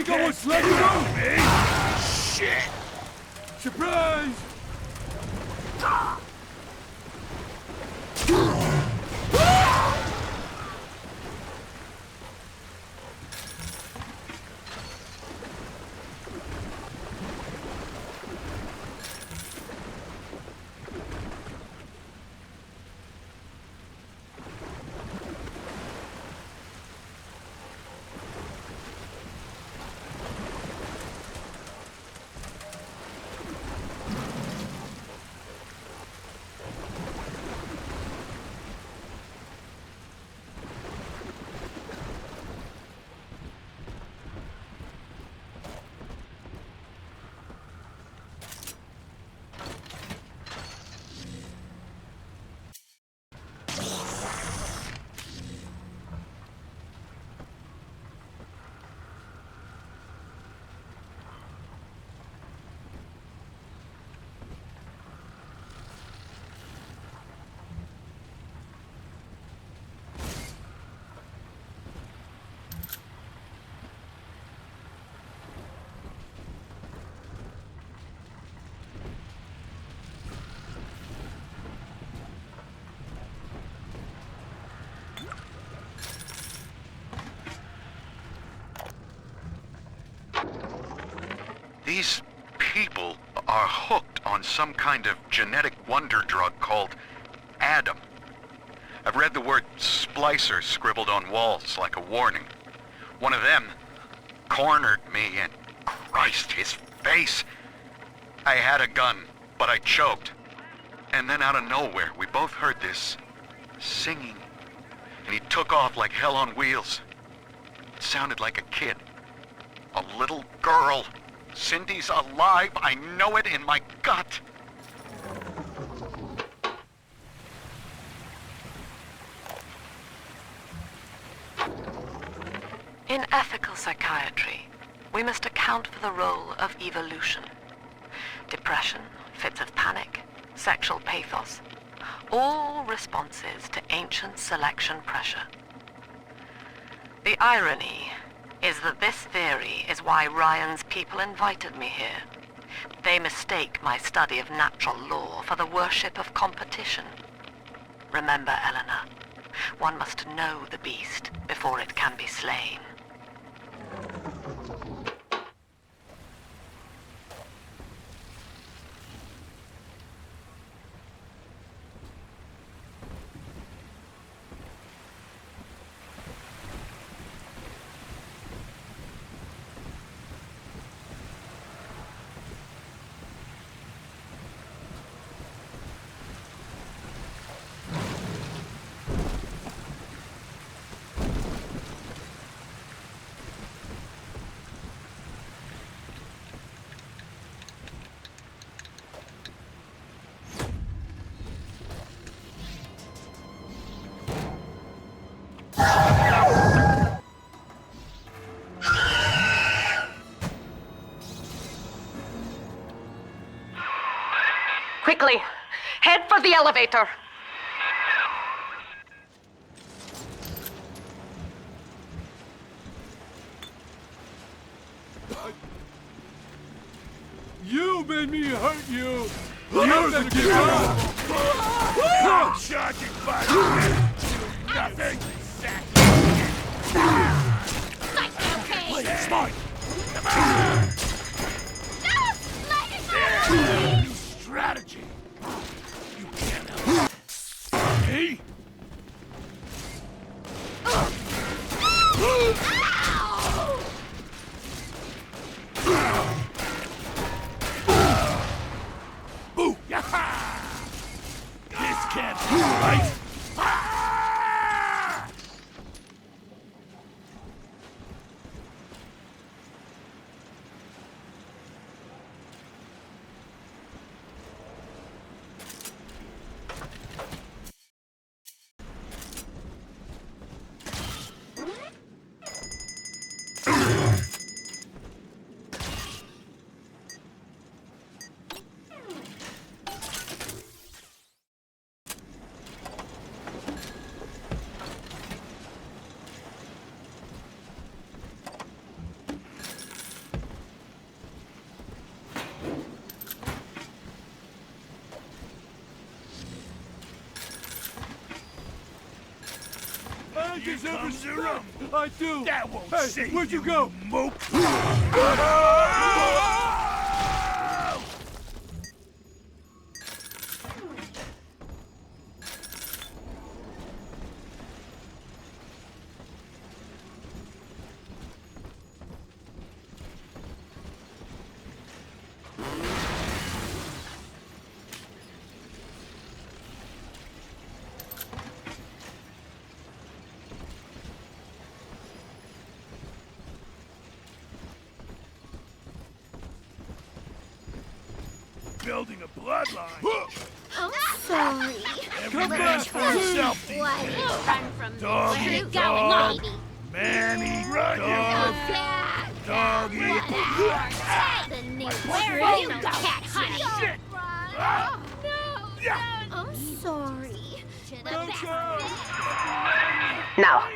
got what's left of them! Shit! Surprise! These people are hooked on some kind of genetic wonder drug called Adam. I've read the word splicer scribbled on walls like a warning. One of them cornered me and Christ, his face. I had a gun, but I choked. And then out of nowhere, we both heard this singing. And he took off like hell on wheels. It sounded like a kid. A little girl. Cindy's alive. I know it in my gut. In ethical psychiatry, we must account for the role of evolution. Depression, fits of panic, sexual pathos, all responses to ancient selection pressure. The irony is that this theory is why Ryan's people invited me here. They mistake my study of natural law for the worship of competition. Remember, Eleanor, one must know the beast before it can be slain. Quickly, head for the elevator. You made me hurt you! You're the killer! Charging fire! Nothing! Smart! New strategy! You can't help me! Boo! Yaha! This can't be right! I deserve comes the respect. I do. That won't Hey, save where'd you go? mope. Building a bloodline. I'm sorry. Come Man's back, for please. himself. What? Run from me. Doggy Where you going, dog. lady? Manny Run, dog. cat. Doggy. The new Where are you, cat, honey? Shit. Oh, no. I'm sorry. Now,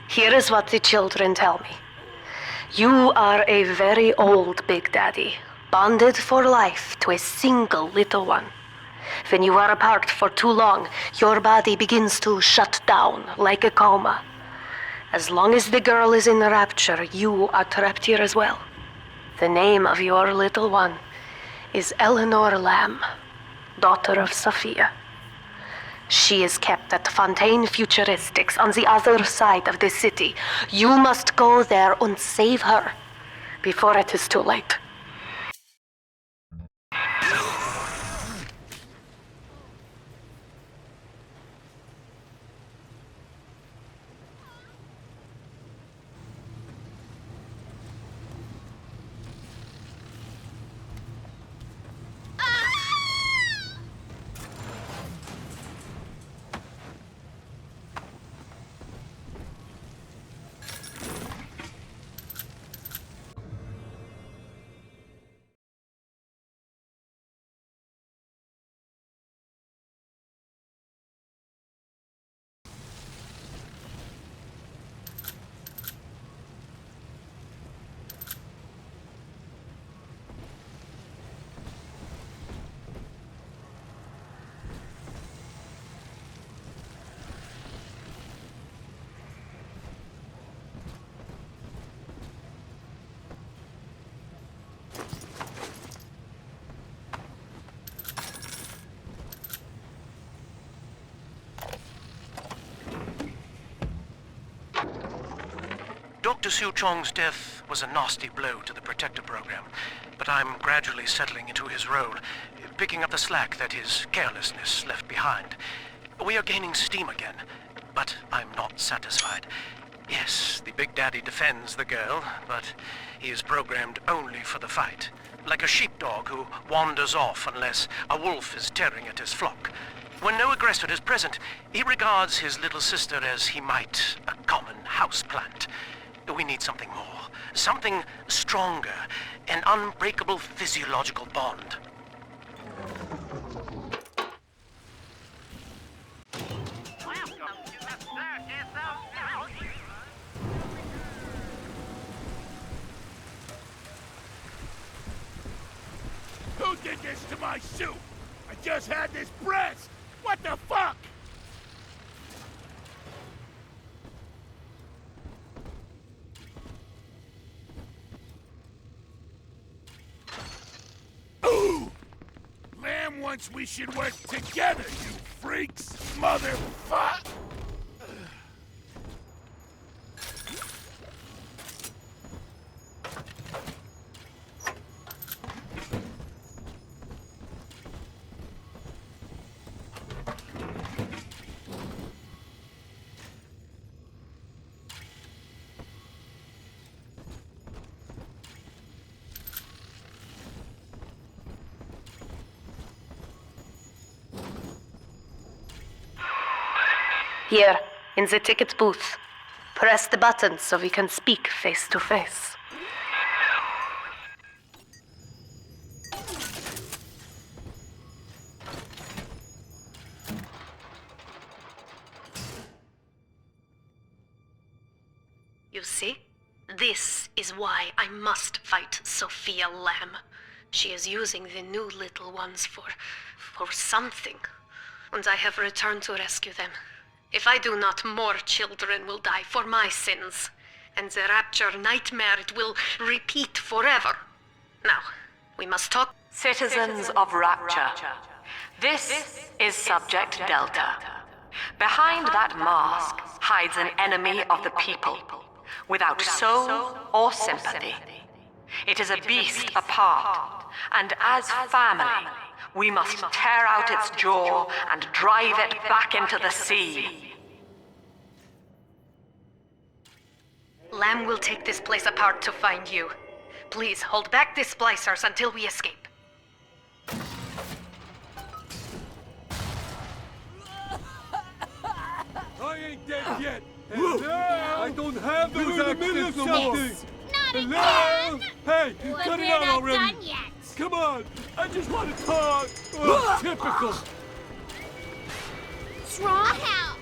here is what the children tell me. You are a very old Big Daddy, bonded for life to a single little one. When you are apart for too long, your body begins to shut down like a coma. As long as the girl is in the rapture, you are trapped here as well. The name of your little one is Eleanor Lamb, daughter of Sophia. She is kept at Fontaine Futuristics on the other side of the city. You must go there and save her before it is too late. Dr. Su Chong's death was a nasty blow to the Protector program, but I'm gradually settling into his role, picking up the slack that his carelessness left behind. We are gaining steam again, but I'm not satisfied. Yes, the Big Daddy defends the girl, but he is programmed only for the fight, like a sheepdog who wanders off unless a wolf is tearing at his flock. When no aggressor is present, he regards his little sister as he might a common houseplant. We need something more, something stronger, an unbreakable physiological bond. Who did this to my suit? I just had this breast. What the fuck? Ooh! Lamb wants we should work together, you freaks! Motherfuck! Here, in the ticket booth. Press the button so we can speak face to face. You see? This is why I must fight Sophia Lamb. She is using the new little ones for something. And I have returned to rescue them. If I do not, more children will die for my sins. And the rapture nightmare it will repeat forever. Now, we must talk. Citizens of Rapture, this is Subject Delta. Behind that mask hides an enemy of the people, without soul or sympathy. It is a beast apart, and as family, we must tear out its jaw and drive it back into the sea. Lamb will take this place apart to find you. Please hold back the splicers until we escape. I ain't dead yet. Hello? I don't have those accidents no more. Not Hello? again! Hey, Well, cut it we're out not already. done yet. Come on, I just want to talk. Oh, typical. What's wrong? Help!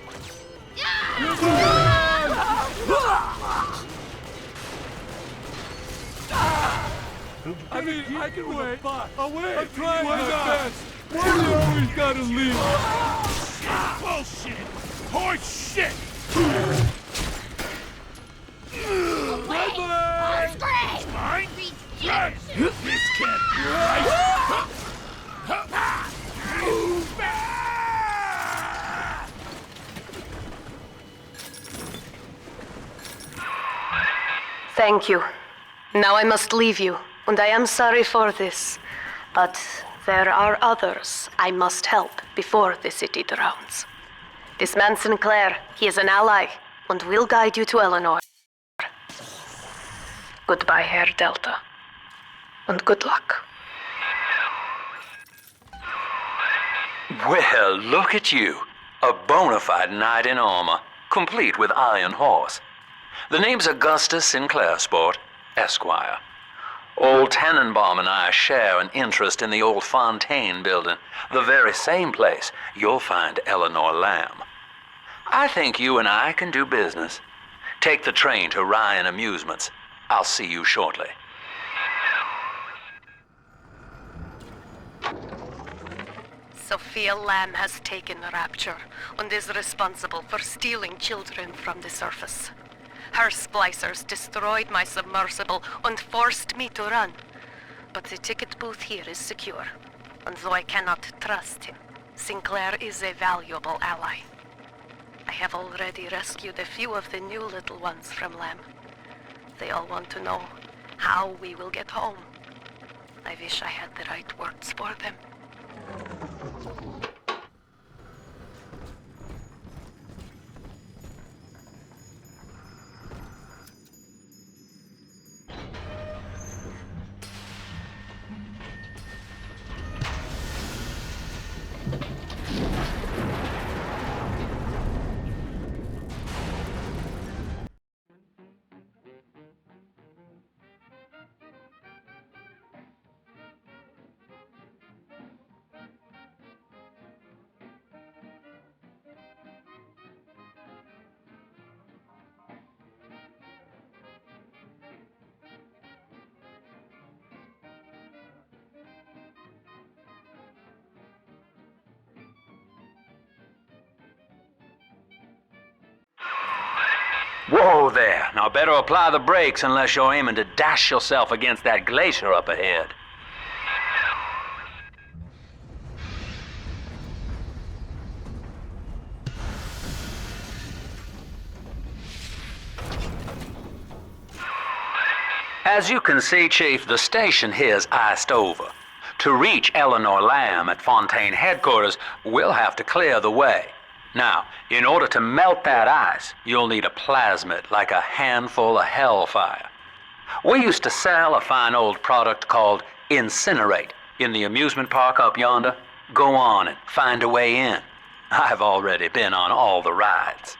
I mean, I can wait. I'll wait. I'm trying my best. Why do you always gotta leave? Bullshit! Horse shit! Bye-bye. Scream! Mine? Yes! This can't be right! Thank you. Now I must leave you, and I am sorry for this. But there are others I must help before the city drowns. This man Sinclair, he is an ally, and will guide you to Eleanor. Goodbye, Herr Delta. And good luck. Well, look at you. A bona fide knight in armor, complete with iron horse. The name's Augustus Sinclair, Sport, Esquire. Old Tannenbaum and I share an interest in the old Fontaine building, the very same place you'll find Eleanor Lamb. I think you and I can do business. Take the train to Ryan Amusements. I'll see you shortly. Sophia Lamb has taken Rapture and is responsible for stealing children from the surface. Her splicers destroyed my submersible and forced me to run. But the ticket booth here is secure, and though I cannot trust him, Sinclair is a valuable ally. I have already rescued a few of the new little ones from Lamb. They all want to know how we will get home. I wish I had the right words for them. Whoa there. Now better apply the brakes unless you're aiming to dash yourself against that glacier up ahead. As you can see, Chief, the station here's iced over. To reach Eleanor Lamb at Fontaine headquarters, we'll have to clear the way. Now, in order to melt that ice, you'll need a plasmid, like a handful of hellfire. We used to sell a fine old product called Incinerate in the amusement park up yonder. Go on and find a way in. I've already been on all the rides.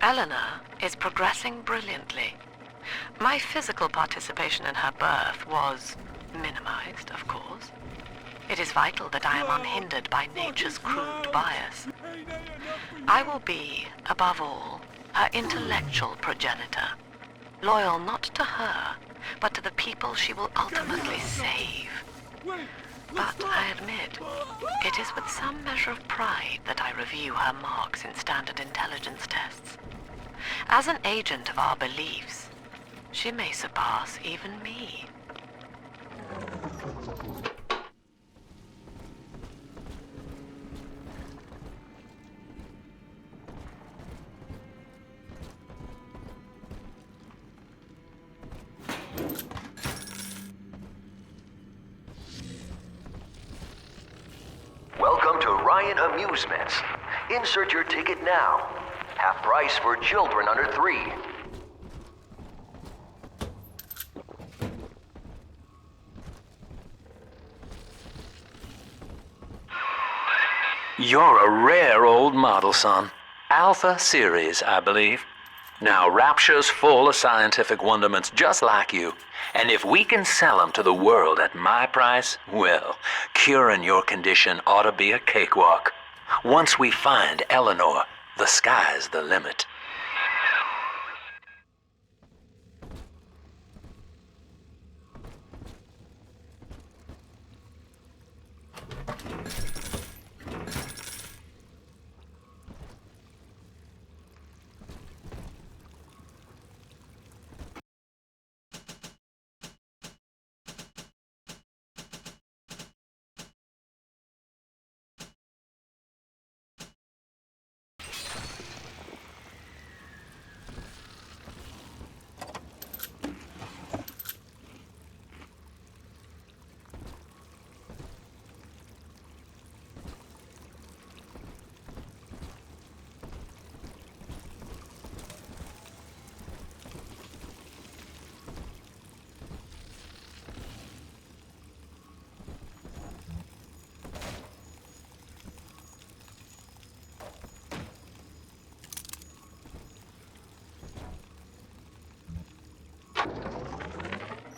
Eleanor is progressing brilliantly. My physical participation in her birth was minimized, of course. It is vital that I am unhindered by nature's crude bias. I will be, above all, her intellectual progenitor, loyal not to her, but to the people she will ultimately save. But I admit, it is with some measure of pride that I review her marks in standard intelligence tests. As an agent of our beliefs, she may surpass even me. Welcome to Ryan Amusements. Insert your ticket now. Half price for children under 3. You're a rare old model, son. Alpha series, I believe. Now, Rapture's full of scientific wonderments just like you. And if we can sell them to the world at my price, well, curing your condition ought to be a cakewalk. Once we find Eleanor, the sky's the limit.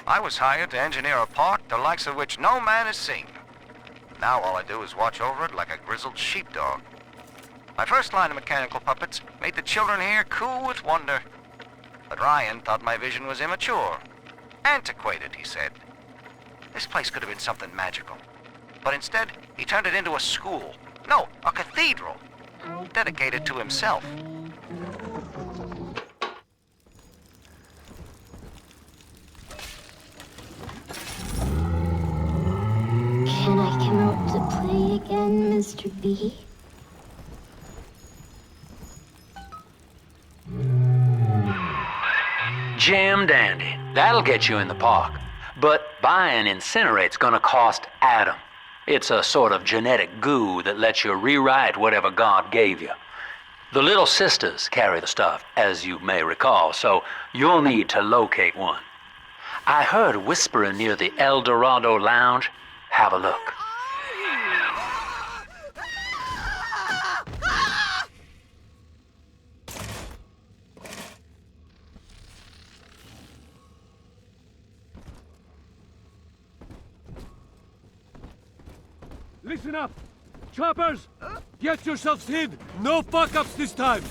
I was hired to engineer a park the likes of which no man has seen. Now all I do is watch over it like a grizzled sheepdog. My first line of mechanical puppets made the children here cool with wonder. But Ryan thought my vision was immature. Antiquated, he said. This place could have been something magical. But instead, he turned it into a school. No, a cathedral. Dedicated to himself. Can I come out to play again, Mr. B? Jam dandy. That'll get you in the park. But buying Incinerate's gonna cost Adam. It's a sort of genetic goo that lets you rewrite whatever God gave you. The little sisters carry the stuff, as you may recall, so you'll need to locate one. I heard whispering near the El Dorado Lounge. Have a look. Listen up! Choppers! Get yourselves hid! No fuck-ups this time!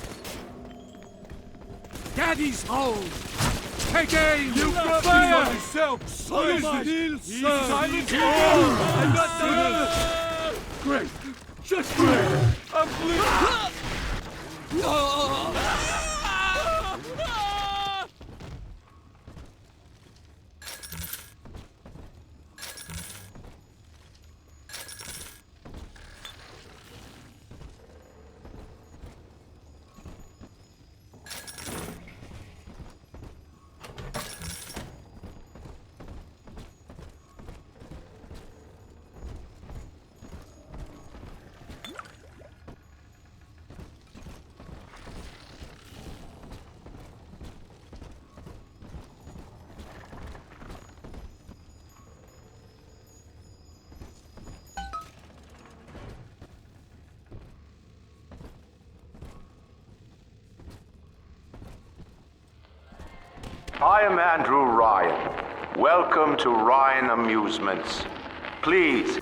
Daddy's home! Take aim! You brought fire! Yourself! Silence! Silence! I'm not done! Great! Just great! I'm bleeding! I am Andrew Ryan. Welcome to Ryan Amusements. Please.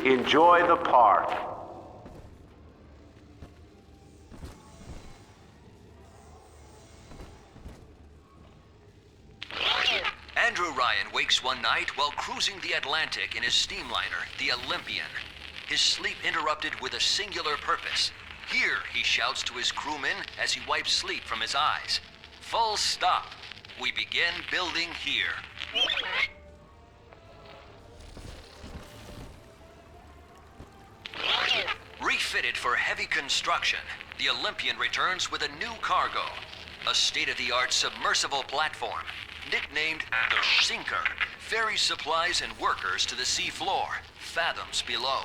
Enjoy the park. Andrew Ryan wakes one night while cruising the Atlantic in his steamliner, the Olympian. His sleep interrupted with a singular purpose. Here, he shouts to his crewmen as he wipes sleep from his eyes. Full stop. We begin building here. Refitted for heavy construction, the Olympian returns with a new cargo. A state-of-the-art submersible platform, nicknamed the Sinker, ferries supplies and workers to the sea floor, fathoms below.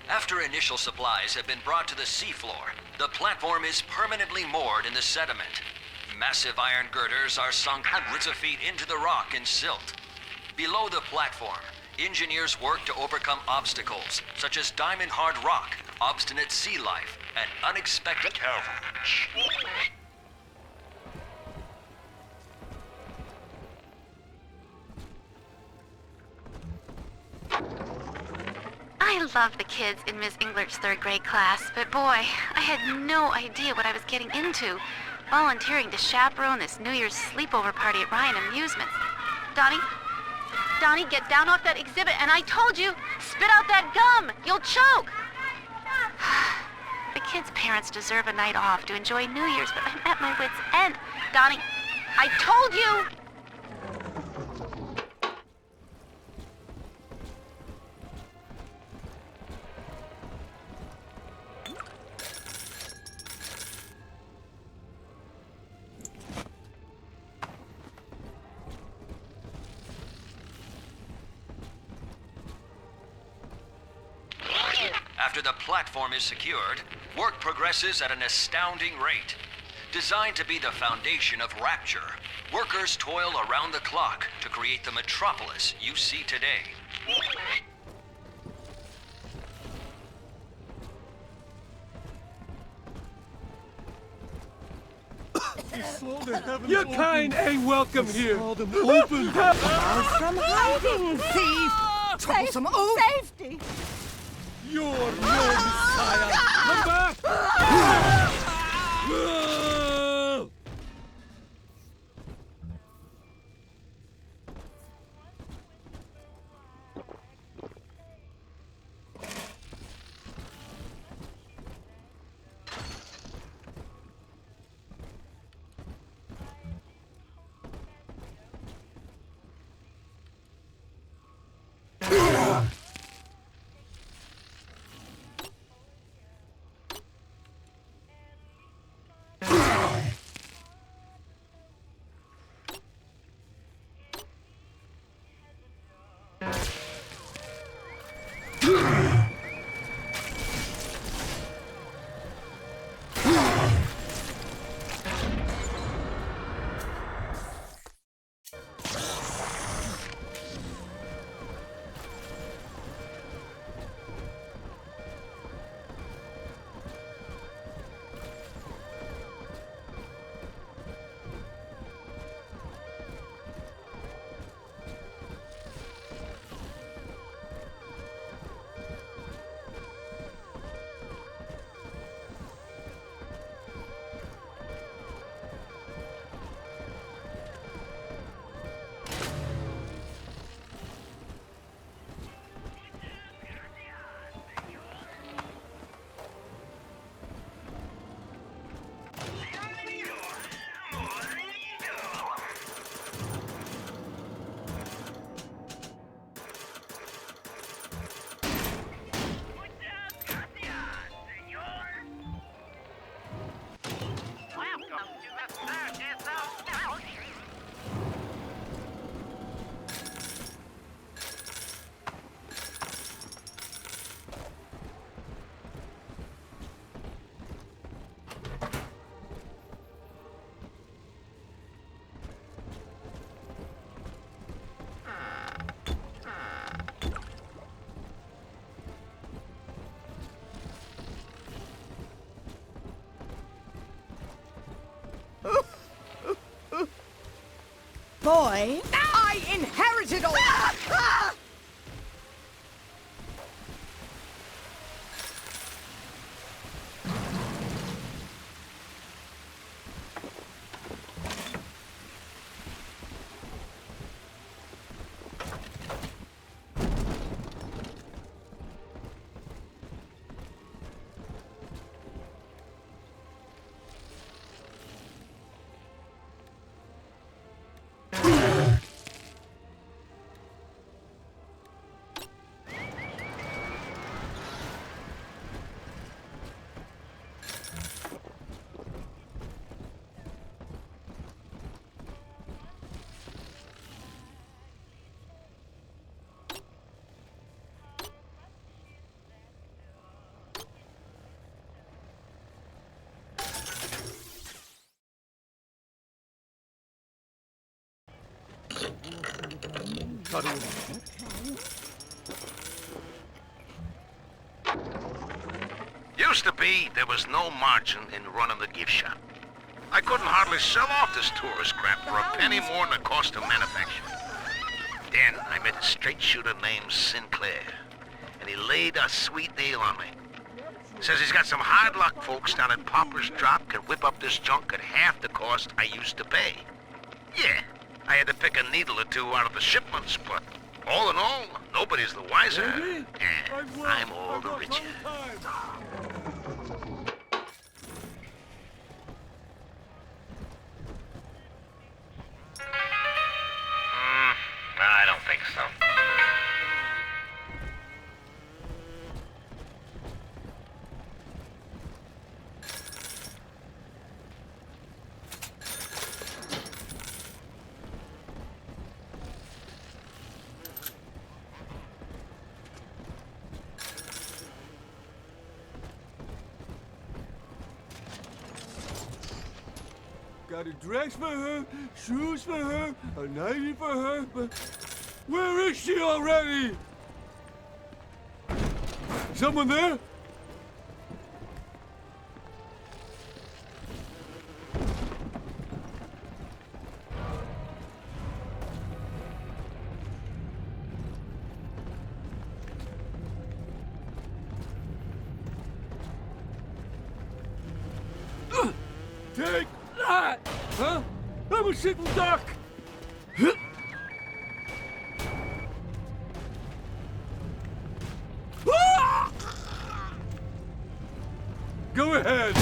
After initial supplies have been brought to the seafloor, the platform is permanently moored in the sediment. Massive iron girders are sunk hundreds of feet into the rock and silt. Below the platform, engineers work to overcome obstacles, such as diamond-hard rock, obstinate sea life, and unexpected cavalry. I love the kids in Miss Englert's third grade class, but boy, I had no idea what I was getting into. Volunteering to chaperone this New Year's sleepover party at Ryan Amusements. Donnie, get down off that exhibit, and I told you, spit out that gum! You'll choke! The kids' parents deserve a night off to enjoy New Year's, but I'm at my wit's end. Donnie, I told you! After the platform is secured, work progresses at an astounding rate. Designed to be the foundation of Rapture, workers toil around the clock to create the metropolis you see today. Your kind ain't welcome here. Open. Out from hiding, thief. Troublesome oaf. Safety. You're no Messiah! Come back! boy. I inherited all... Used to be, there was no margin in running the gift shop. I couldn't hardly sell off this tourist crap for a penny more than the cost of manufacture. Then I met a straight shooter named Sinclair, and he laid a sweet deal on me. Says he's got some hard luck folks down at Popper's Drop can whip up this junk at half the cost I used to pay. Yeah, I had to pick a needle or two out of the shipments, but all in all, nobody's the wiser, and I'm all the richer. I don't think so. Got a dress for her, shoes for her, a nightie for her, but where is she already? Someone there? Take that! Huh? I'm a sitting duck! Go ahead!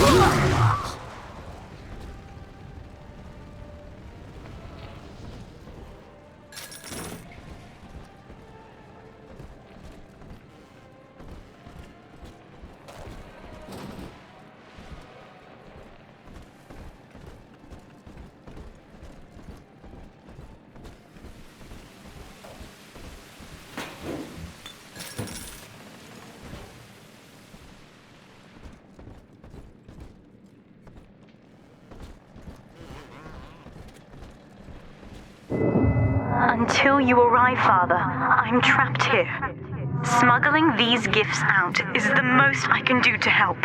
Until you arrive, Father, I'm trapped here. Smuggling these gifts out is the most I can do to help.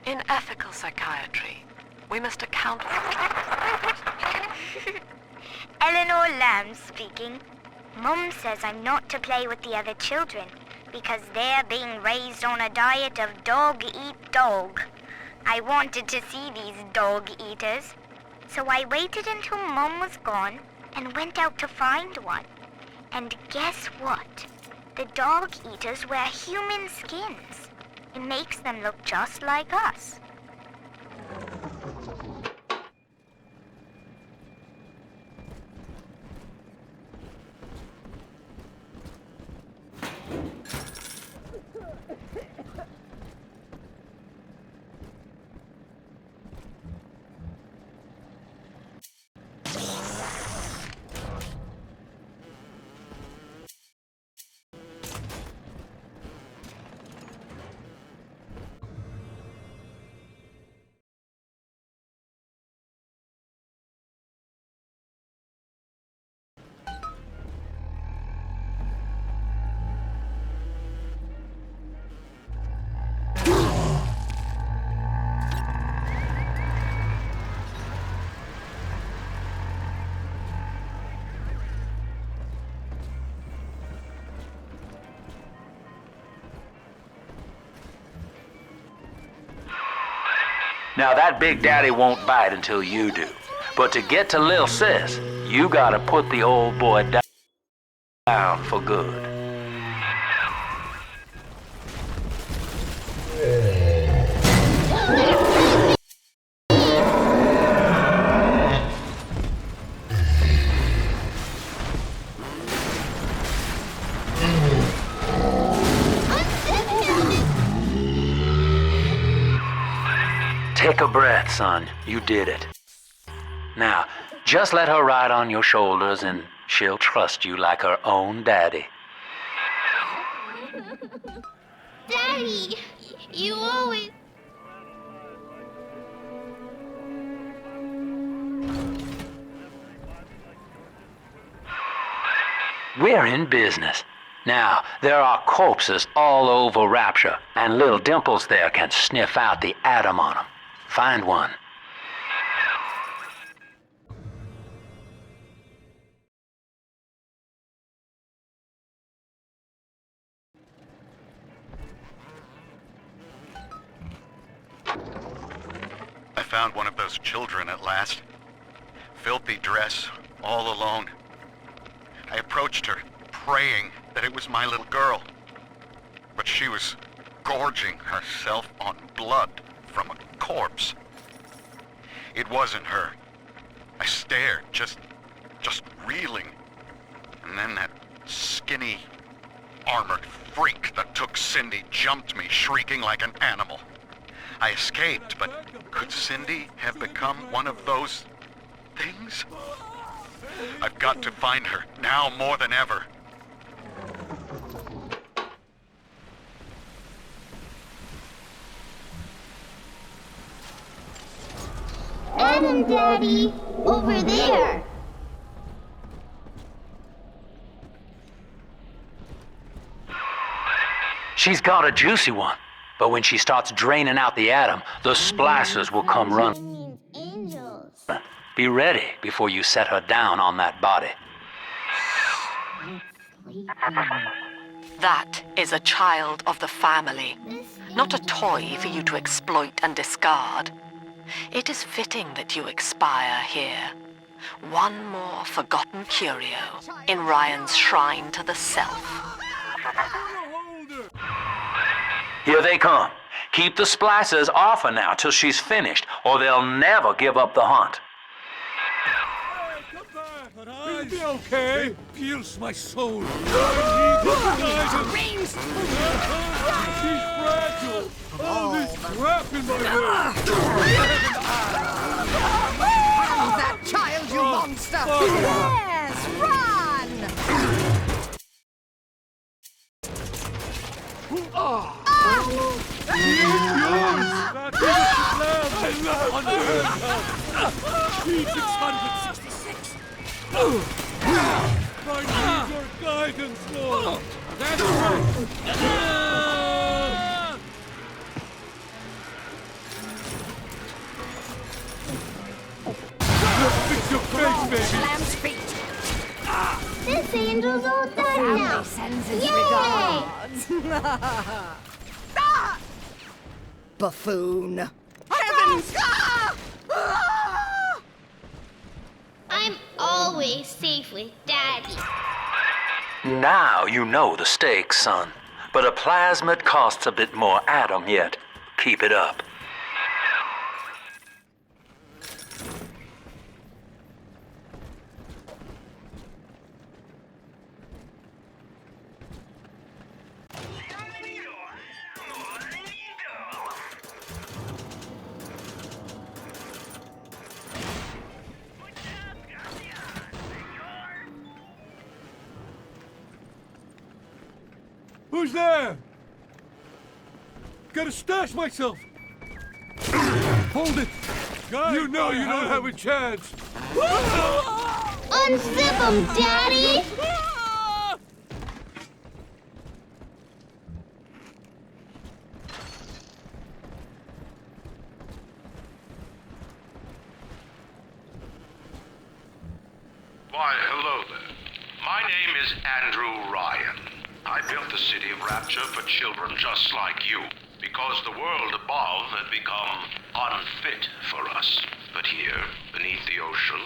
In ethical psychiatry, we must account for... Eleanor Lamb speaking. Mum says I'm not to play with the other children because they're being raised on a diet of dog-eat-dog. I wanted to see these dog-eaters, so I waited until Mum was gone and went out to find one. And guess what? The dog-eaters wear human skins. It makes them look just like us. Now that Big Daddy won't bite until you do. But to get to Lil Sis, you gotta put the old boy down for good. Take a breath, son. You did it. Now, just let her ride on your shoulders and she'll trust you like her own daddy. Daddy, you always... We're in business. Now, there are corpses all over Rapture, and little Dimples there can sniff out the atom on them. Find one. I found one of those children at last. Filthy dress, all alone. I approached her, praying that it was my little girl. But she was gorging herself on blood from a corpse. It wasn't her. I stared, just reeling. And then that skinny, armored freak that took Cindy jumped me, shrieking like an animal. I escaped, but could Cindy have become one of those things? I've got to find her, now more than ever. Adam, Daddy, over there. She's got a juicy one, but when she starts draining out the atom, the splicers will come running. Angels. Be ready before you set her down on that body. That is a child of the family, not a toy for you to exploit and discard. It is fitting that you expire here. One more forgotten curio in Ryan's shrine to the self. Here they come. Keep the splicers off her now till she's finished, or they'll never give up the hunt. It'll be okay. It pierced my soul. I need this She's fragile. All this crap in my head. Hand that child, you monster! Yes, run! I need your guidance, Lord. That's right. Fix your face, baby. Lamb's feet. This angel's all done now. Sends his Yay! regards. Buffoon. Heavens! I'm always safe with Daddy. Now you know the stakes, son. But a plasmid costs a bit more atom yet. Keep it up. Who's there? Gotta stash myself. Hold it. You know you don't have a chance. Unzip him, Daddy! Why, hello there. My name is Andrew Ryan. I built the city of Rapture for children just like you. because the world above had become unfit for us. But here, beneath the ocean,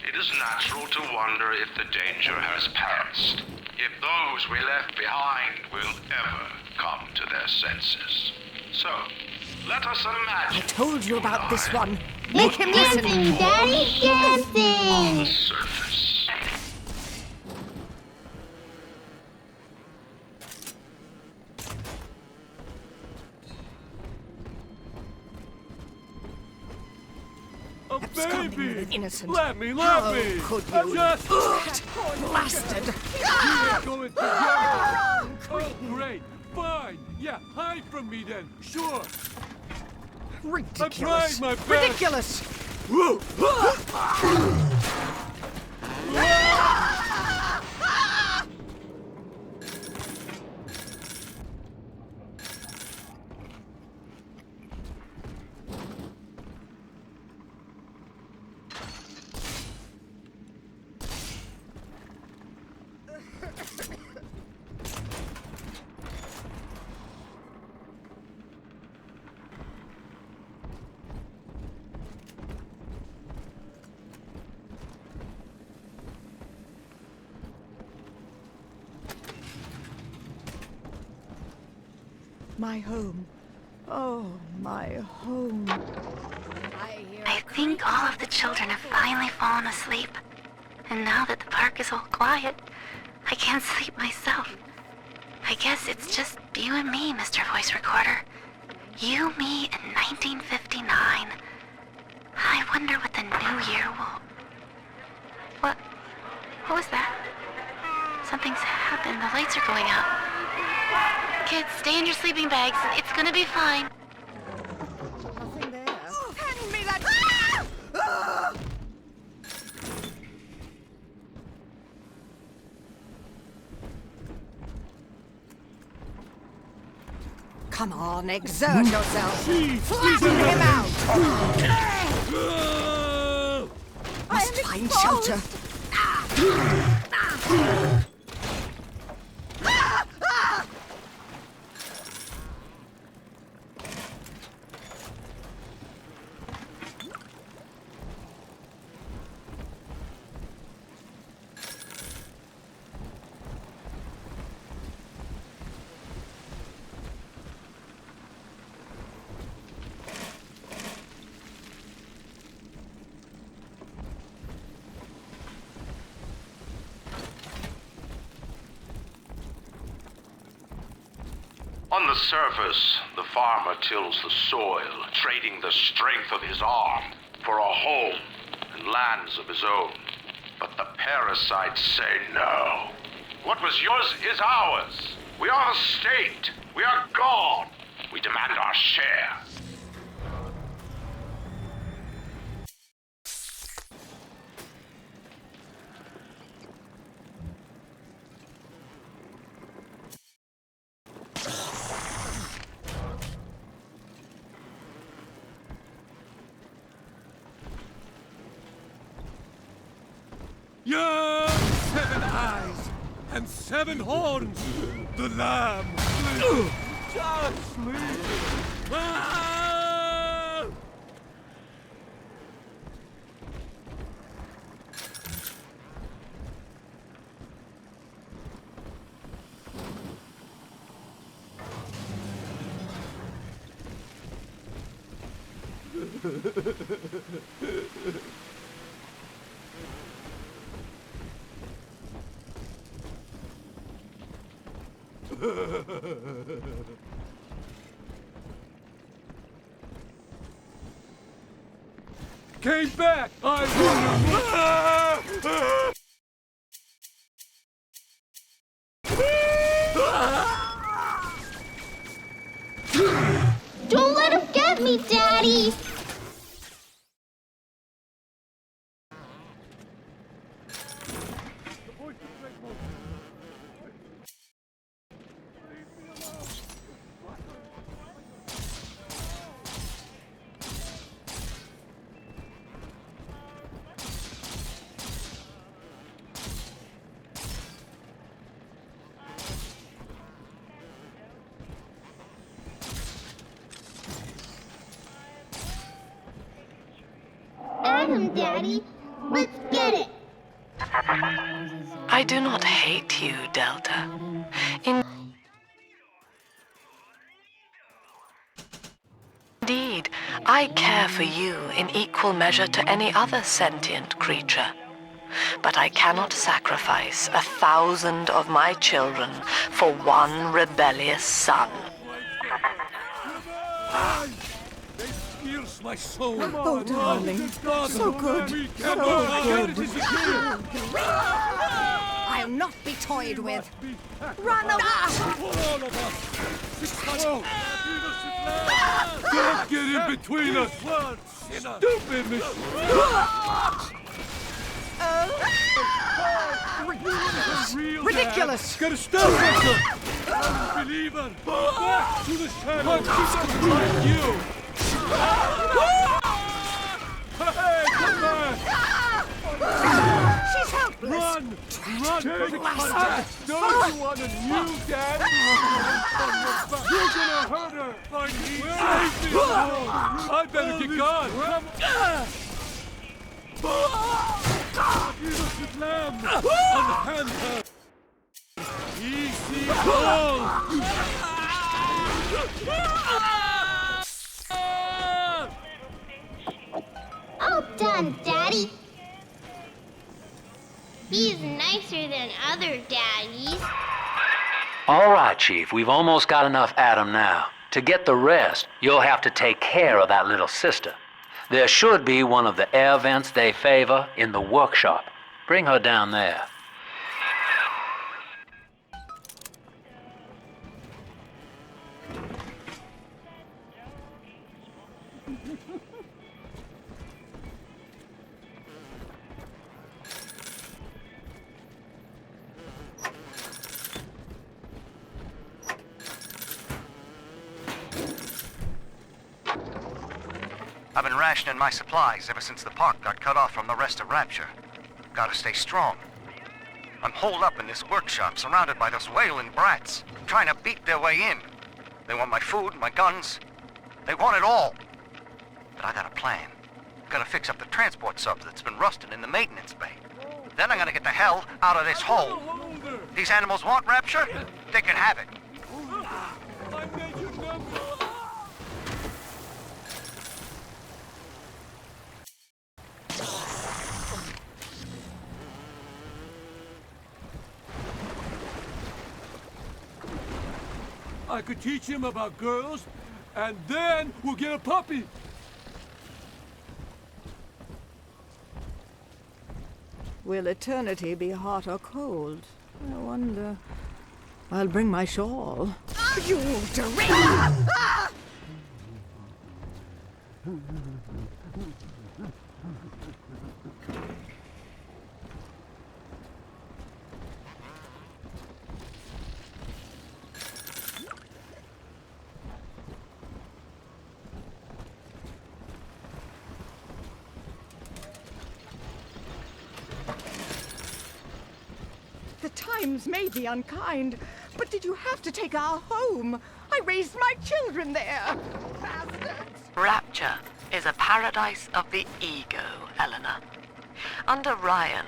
it is natural to wonder if the danger has passed. If those we left behind will ever come to their senses. So, let us imagine. I told you about this one. It's dancing, Daddy, On the dancing! surface. Baby! Innocent. Let me! How I could you? just... Blasted! We're going together! Oh, great! Fine! Yeah, hide from me then! Sure! Ridiculous! I tried my best! Ridiculous! My home. Oh, my home. I think all of the children have finally fallen asleep. And now that the park is all quiet, I can't sleep myself. I guess it's just you and me, Mr. Voice Recorder. You, me, in 1959. I wonder what the new year will... What was that? Something's happened. The lights are going out. Kids, stay in your sleeping bags. It's gonna be fine. Nothing there. Hand me that... Come on, exert yourself. Flatten him out. Must find shelter. On the surface, the farmer tills the soil, trading the strength of his arm for a home and lands of his own. But the parasites say no. What was yours is ours. We are the state. We are God. We demand our share. Yeah! 7 eyes and 7 horns! The lamb! Just sleep! Ah! Came back! I Don't let him get me, Daddy! Awesome, Daddy. Let's get it. I do not hate you, Delta. Indeed, I care for you in equal measure to any other sentient creature. But I cannot sacrifice 1,000 of my children for one rebellious son. Pierce my soul. Oh, darling. So good. So good. I'll not be toyed with. Run away! Don't get in between us! Stupid Ridiculous! Gotta stop myself! Believer! Back to the shadows! Like you! Hey, come back! She's helpless! Run! Run! Don't you want a new dad? You're gonna hurt her! Save me! I better get gone! Innocent lamb! Unhand her! Easy go! All done, Daddy. He's nicer than other daddies. All right, Chief, we've almost got enough Adam now. To get the rest, you'll have to take care of that little sister. There should be one of the air vents they favor in the workshop. Bring her down there. I've been rationing my supplies ever since the park got cut off from the rest of Rapture. Gotta stay strong. I'm holed up in this workshop, surrounded by those wailing brats, trying to beat their way in. They want my food, my guns. They want it all. But I got a plan. Gotta fix up the transport sub that's been rusting in the maintenance bay. Then I'm gonna get the hell out of this hole. These animals want Rapture? They can have it. I could teach him about girls, and then we'll get a puppy. Will eternity be hot or cold? I wonder. I'll bring my shawl. You deranged! The times may be unkind, but did you have to take our home? I raised my children there! Bastards! Rapture is a paradise of the ego, Eleanor. Under Ryan,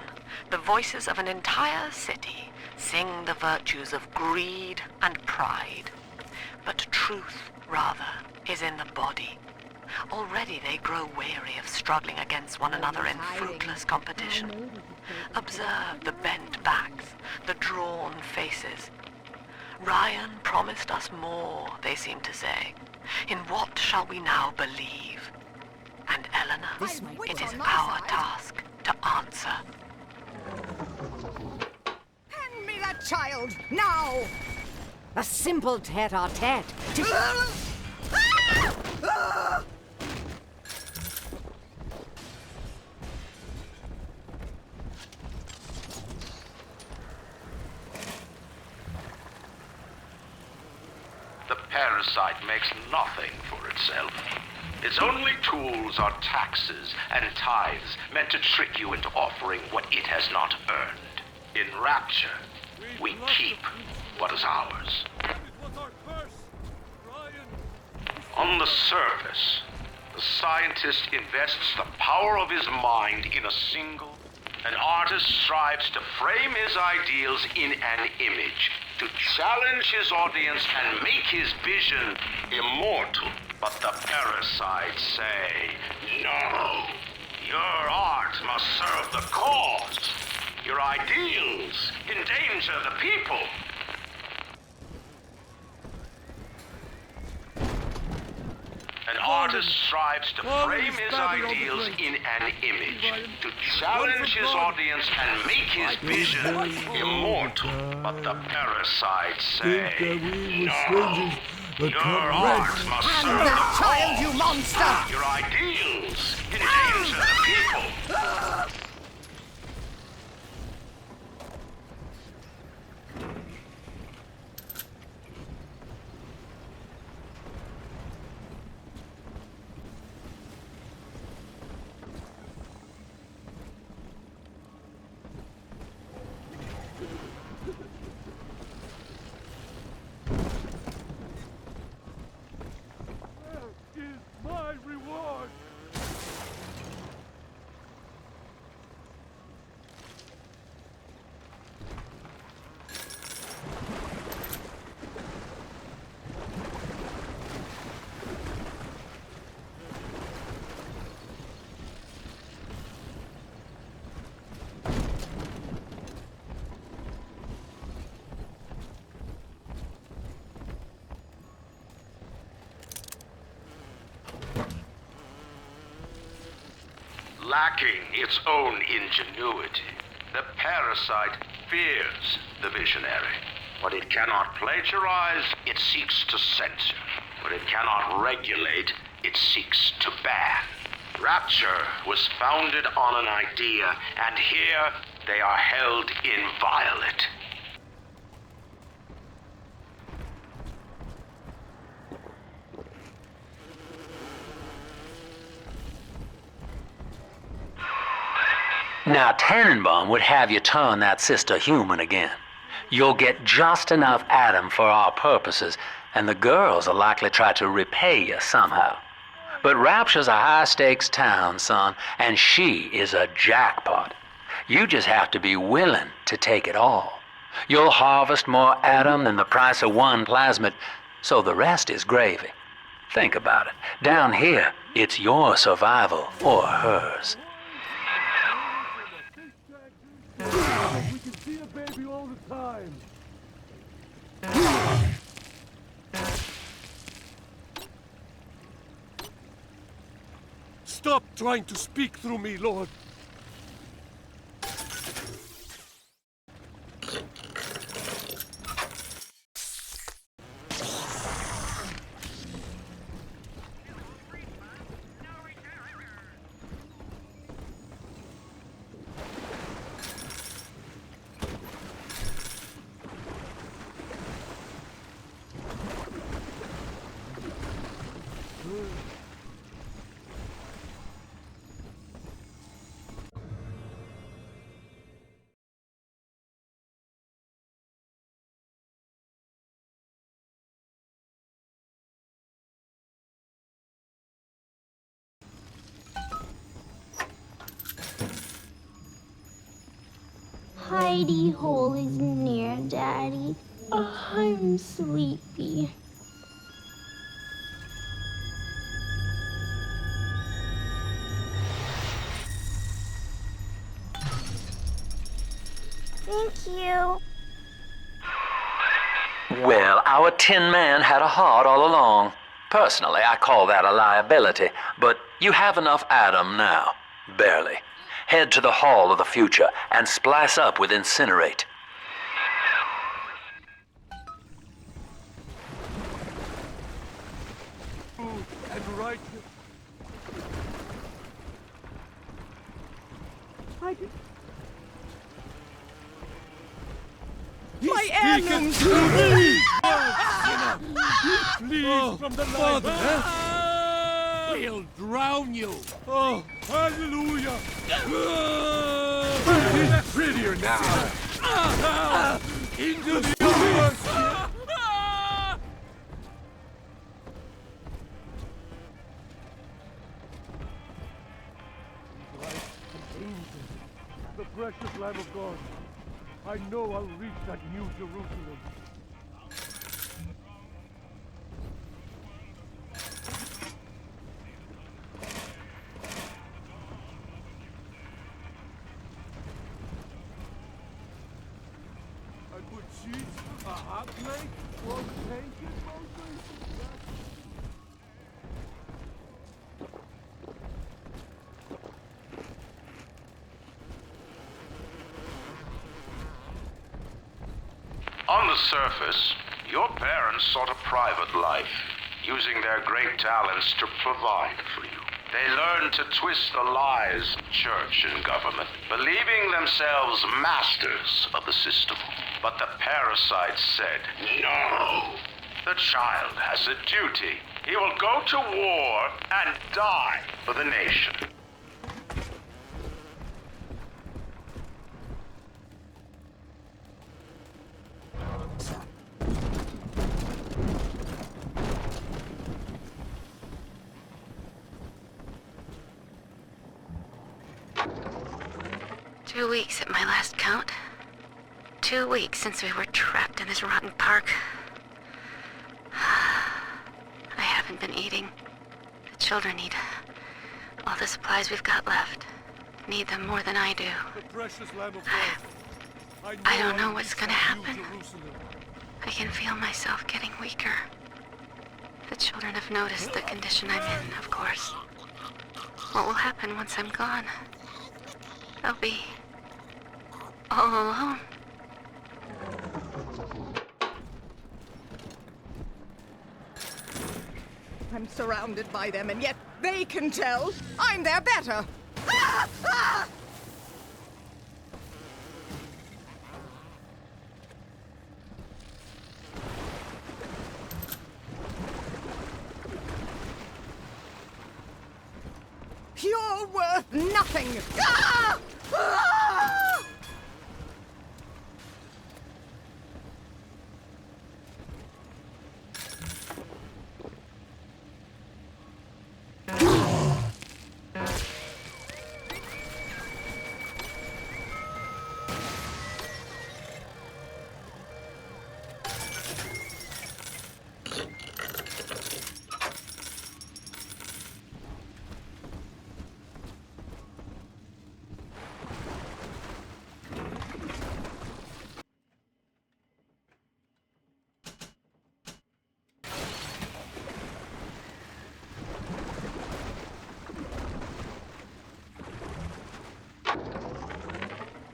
the voices of an entire city sing the virtues of greed and pride. But truth, rather, is in the body. Already they grow weary of struggling against one another in fruitless competition. Observe the bent backs, the drawn faces. Ryan promised us more, they seem to say. In what shall we now believe? And Eleanor, it is our task to answer. Hand me that child, now! A simple tete-a-tete to... The parasite makes nothing for itself. Its only tools are taxes and tithes meant to trick you into offering what it has not earned. In Rapture, we keep what is ours. On the surface, The scientist invests the power of his mind in a single. An artist strives to frame his ideals in an image, to challenge his audience and make his vision immortal. But the parasites say, no, your art must serve the cause. Your ideals endanger the people. An artist strives to frame his ideals in an image, to challenge his audience and make his vision immortal. But the parasites say, no, your art must serve the child, you cause. monster! Your ideals endanger the people. My reward! Lacking its own ingenuity, the parasite fears the visionary. What it cannot plagiarize, it seeks to censor. What it cannot regulate, it seeks to ban. Rapture was founded on an idea, and here they are held inviolate. Now, Tannenbaum would have you turn that sister human again. You'll get just enough Adam for our purposes, and the girls will likely try to repay you somehow. But Rapture's a high-stakes town, son, and she is a jackpot. You just have to be willing to take it all. You'll harvest more Adam than the price of one plasmid, so the rest is gravy. Think about it. Down here, it's your survival or hers. We can see a baby all the time. Stop trying to speak through me, Lord. Hidey hole is near, Daddy. Oh, I'm sleepy. Thank you. Well, our Tin Man had a heart all along. Personally, I call that a liability, but you have enough Adam now. Barely. Head to the Hall of the Future and splice up with Incinerate. And right. My animals! Please, from the Father, we'll drown you. Oh, hallelujah! It's prettier now. Into the universe. precious Lamb of God. I know I'll reach that new Jerusalem. I put sheets, a hot plate, one pancake mostly. On the surface, your parents sought a private life, using their great talents to provide for you. They learned to twist the lies of church and government, believing themselves masters of the system. But the parasites said, no! The child has a duty. He will go to war and die for the nation. 2 weeks at my last count. 2 weeks since we were trapped in this rotten park. I haven't been eating. The children need all the supplies we've got left. Need them more than I do. The precious Lamb of God. I don't know what's gonna happen. I can feel myself getting weaker. The children have noticed the condition I'm in, of course. What will happen once I'm gone? I'll be all alone. I'm surrounded by them, and yet they can tell I'm their better. Ah! Ah! You're worth nothing! Ah! Ah!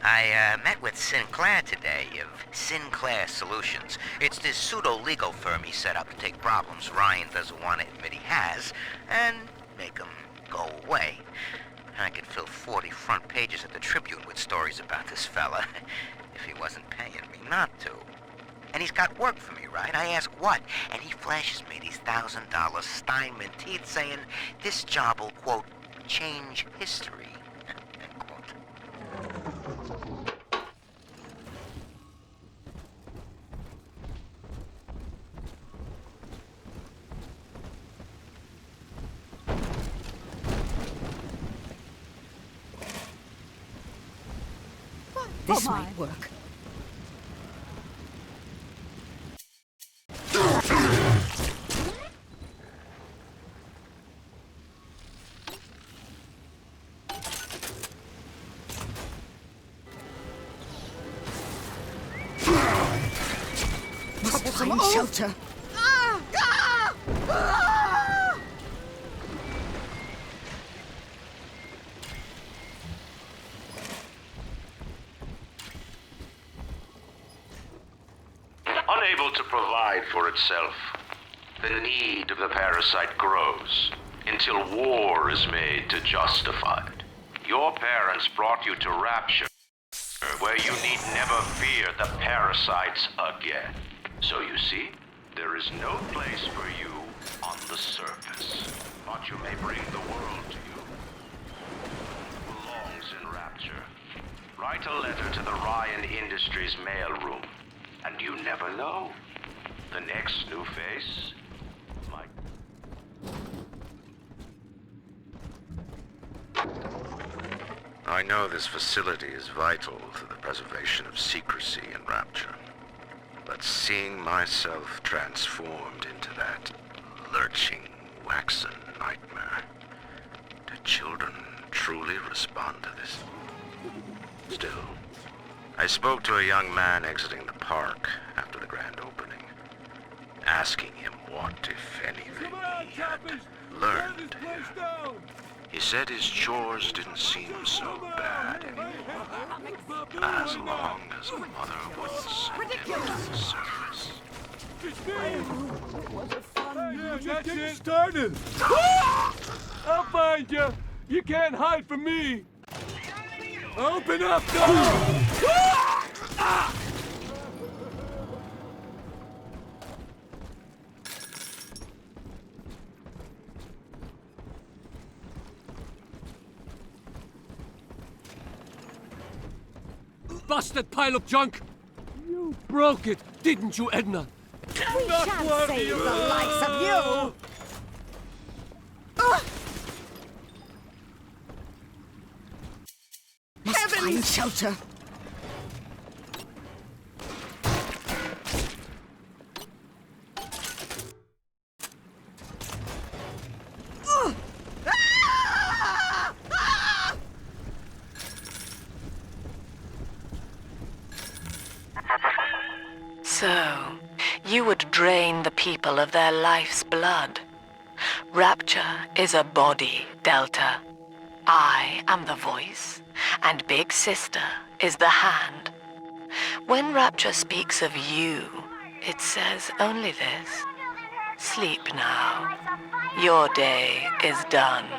I met with Sinclair today of Sinclair Solutions. It's this pseudo-legal firm he set up to take problems Ryan doesn't want to admit he has and make them go away. I could fill 40 front pages of the Tribune with stories about this fella if he wasn't paying me not to. And he's got work for me, right? I ask what, and he flashes me these $1,000 Steinman teeth saying this job will, quote, change history. This might work. Must find shelter. Ah! Ah! Ah! Unable to provide for itself, the need of the parasite grows until war is made to justify it. Your parents brought you to Rapture, where you need never fear the parasites again. So you see, there is no place for you on the surface, but you may bring the world to you. It belongs in Rapture. Write a letter to the Ryan Industries mailroom. And you never know. The next new face might... I know this facility is vital to the preservation of secrecy in Rapture. But seeing myself transformed into that lurching, waxen nightmare, do children truly respond to this? Still, I spoke to a young man exiting the park after the grand opening, asking him what, if anything, he had learned here. He said his chores didn't seem so bad anymore, as long as a mother wouldn't send him to the service. Just getting started. I'll find you. You can't hide from me. Open up, Busted pile of junk! You broke it, didn't you, Edna? We shan't save the likes of you! Must find shelter. So, you would drain the people of their life's blood. Rapture is a body, Delta. I am the voice, and Big Sister is the hand. When Rapture speaks of you, it says only this. Sleep now. Your day is done. You